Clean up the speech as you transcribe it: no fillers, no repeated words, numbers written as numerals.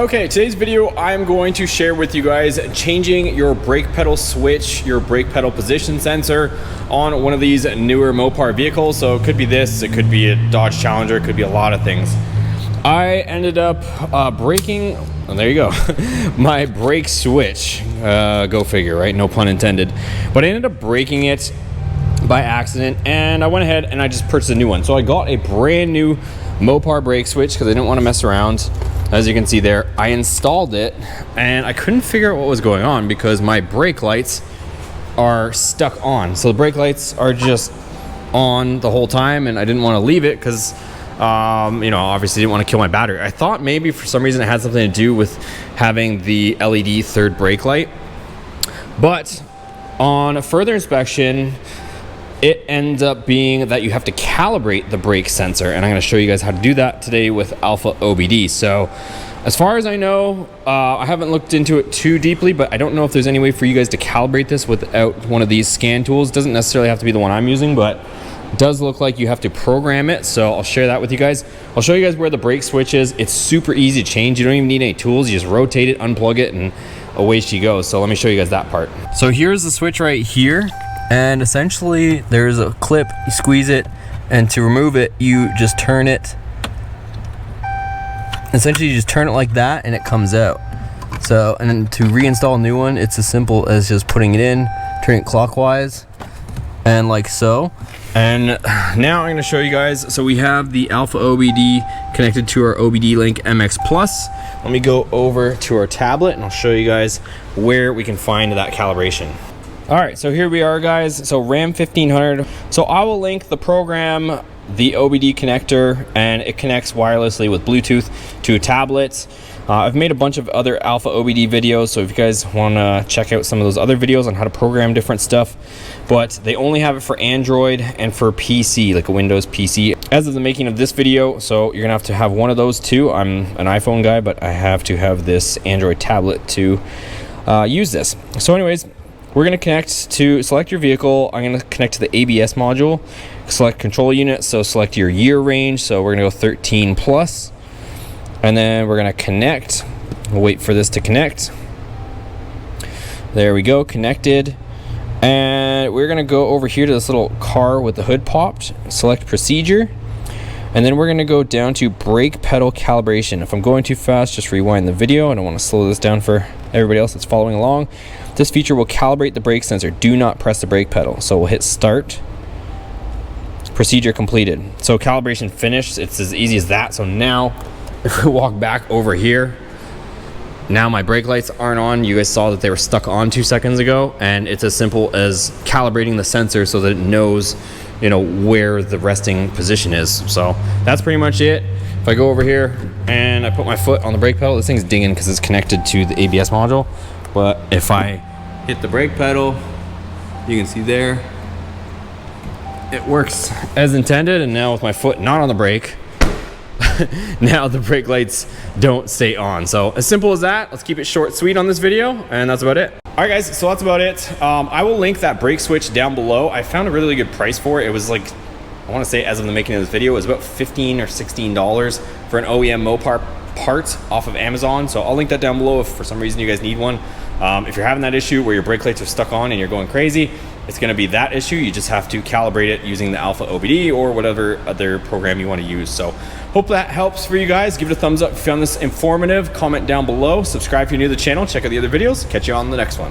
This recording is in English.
Okay, today's video I'm going to share with you guys changing your brake pedal switch, your brake pedal position sensor on one of these newer Mopar vehicles. So it could be this, it could be a Dodge Challenger, it could be a lot of things. I ended up breaking, oh, there you go, my brake switch. Go figure, right? No pun intended. But I ended up breaking it by accident, and I went ahead and I just purchased a new one. So I got a brand new Mopar brake switch because I didn't want to mess around. As you can see there, I installed it and I couldn't figure out what was going on because my brake lights are stuck on. So the brake lights are just on the whole time, and I didn't want to leave it because you know, obviously didn't want to kill my battery. I thought maybe for some reason it had something to do with having the LED third brake light, but on a further inspection, it ends up being that you have to calibrate the brake sensor, and I'm going to show you guys how to do that today with Alpha OBD. So as far as I know, I haven't looked into it too deeply, but I don't know if there's any way for you guys to calibrate this without one of these scan tools. It doesn't necessarily have to be the one I'm using, but it does look like you have to program it. So I'll share that with you guys. I'll show you guys where the brake switch is. It's super easy to change. You don't even need any tools. You just rotate it, unplug it, and away she goes. So let me show you guys that part. So here's the switch right here. And essentially there's a clip, you squeeze it, and to remove it, you just turn it. Essentially you just turn it like that and it comes out. So, and then to reinstall a new one, it's as simple as just putting it in, turning it clockwise, and like so. And now I'm gonna show you guys, so we have the Alpha OBD connected to our OBD Link MX Plus. Let me go over to our tablet and I'll show you guys where we can find that calibration. All right, so here we are, guys. So RAM 1500. So I will link the program, the OBD connector, and it connects wirelessly with Bluetooth to a tablet. I've made a bunch of other Alpha OBD videos, so if you guys want to check out some of those other videos on how to program different stuff, but they only have it for Android and for PC, like a Windows PC. As of the making of this video, so you're gonna have to have one of those two. I'm an iPhone guy, but I have to have this Android tablet to use this. So anyways, we're going to connect to select your vehicle. I'm going to connect to the ABS module, select control unit. So select your year range. So we're going to go 13 plus, and then we're going to connect. We'll wait for this to connect. There we go, connected. And we're going to go over here to this little car with the hood popped, select procedure. And then we're going to go down to brake pedal calibration. If I'm going too fast, just rewind the video. I don't want to slow this down for everybody else that's following along. This feature will calibrate the brake sensor. Do not press the brake pedal. So we'll hit start. Procedure completed. So calibration finished. It's as easy as that. So now if we walk back over here, now my brake lights aren't on. You guys saw that they were stuck on 2 seconds ago, and it's as simple as calibrating the sensor so that it knows, you know, where the resting position is. So that's pretty much it. If I go over here and I put my foot on the brake pedal, this thing's dinging because it's connected to the ABS module. But if I hit the brake pedal, you can see there, it works as intended. And now with my foot not on the brake, now the brake lights don't stay on. So as simple as that. Let's keep it short, sweet on this video, and that's about it. All right, guys, so that's about it. I will link that brake switch down below. I found a really good price for it. It was like, I want to say as of the making of this video, it was about $15 or $16 for an OEM Mopar part off of Amazon. So I'll link that down below if for some reason you guys need one. If you're having that issue where your brake lights are stuck on and you're going crazy, it's going to be that issue. You just have to calibrate it using the Alpha OBD or whatever other program you want to use. So hope that helps for you guys. Give it a thumbs up if you found this informative. Comment down below. Subscribe if you're new to the channel. Check out the other videos. Catch you on the next one.